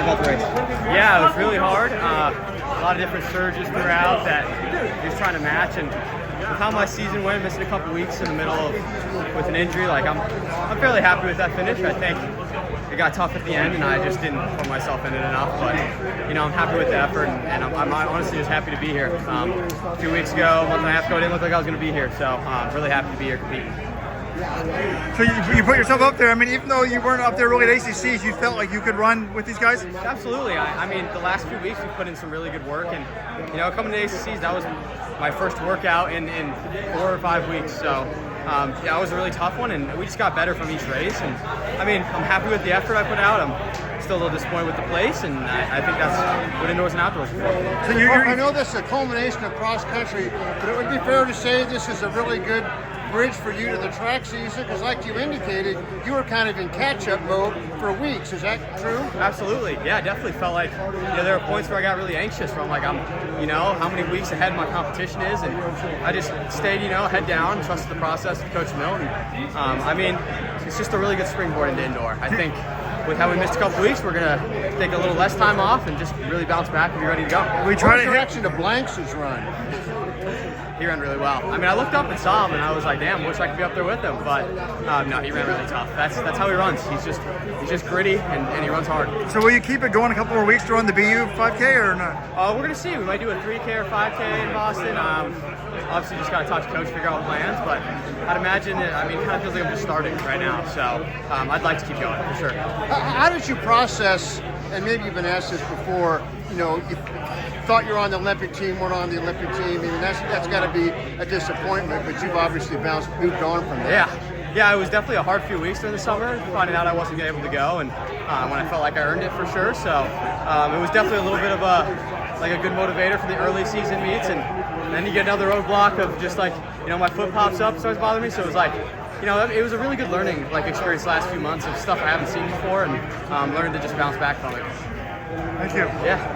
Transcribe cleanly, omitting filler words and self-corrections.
about the race? Yeah, it was really hard. A lot of different surges throughout that he was trying to match, and with how my season went, missing a couple weeks in the middle of with an injury, like I'm fairly happy with that finish. I think it got tough at the end, and I just didn't put myself in it enough. But I'm happy with the effort, and I'm honestly just happy to be here. 2 weeks ago, a month and a half ago, it didn't look like I was going to be here, so I'm really happy to be here competing. So you put yourself up there. I mean, even though you weren't up there really at ACCs, you felt like you could run with these guys? Absolutely. I mean, the last few weeks we put in some really good work, and coming to ACCs, that was my first workout in 4 or 5 weeks. So it was a really tough one, and we just got better from each race. And I mean, I'm happy with the effort I put out. I'm still a little disappointed with the place, and I think that's what indoors and outdoors is for. So I know this is a culmination of cross country, but it would be fair to say this is a really good bridge for you to the track season, because like you indicated, you were kind of in catch-up mode for weeks. Is that true? Absolutely. Yeah, I definitely felt like there were points where I got really anxious, where I'm like, how many weeks ahead my competition is, and I just stayed, head down, trusted the process of Coach Milton. I mean, it's just a really good springboard into indoor. I think with how we missed a couple weeks, we're gonna take a little less time off and just really bounce back and be ready to go. We try to direction to Blanks' run. He ran really well. I mean, I looked up and saw him, and I was like, "Damn, wish I could be up there with him." But no, he ran really tough. That's how he runs. He's just gritty, and he runs hard. So will you keep it going a couple more weeks to run the BU 5K or not? We're gonna see. We might do a 3K or 5K in Boston. Obviously, just gotta talk to Coach, figure out plans. But I'd imagine it. I mean, it kind of feels like I'm just starting right now. So I'd like to keep going for sure. How did you process? And maybe you've been asked this before. You thought you were on the Olympic team, weren't on the Olympic team. I mean, that's got to be a disappointment. But you've obviously moved on from that. Yeah, it was definitely a hard few weeks during the summer, finding out I wasn't able to go, and when I felt like I earned it for sure. So it was definitely a little bit of a good motivator for the early season meets, and then you get another roadblock of just like my foot pops up, starts bothering me. So it was like, it was a really good learning experience the last few months of stuff I haven't seen before, and learned to just bounce back from it. Thank you. Yeah.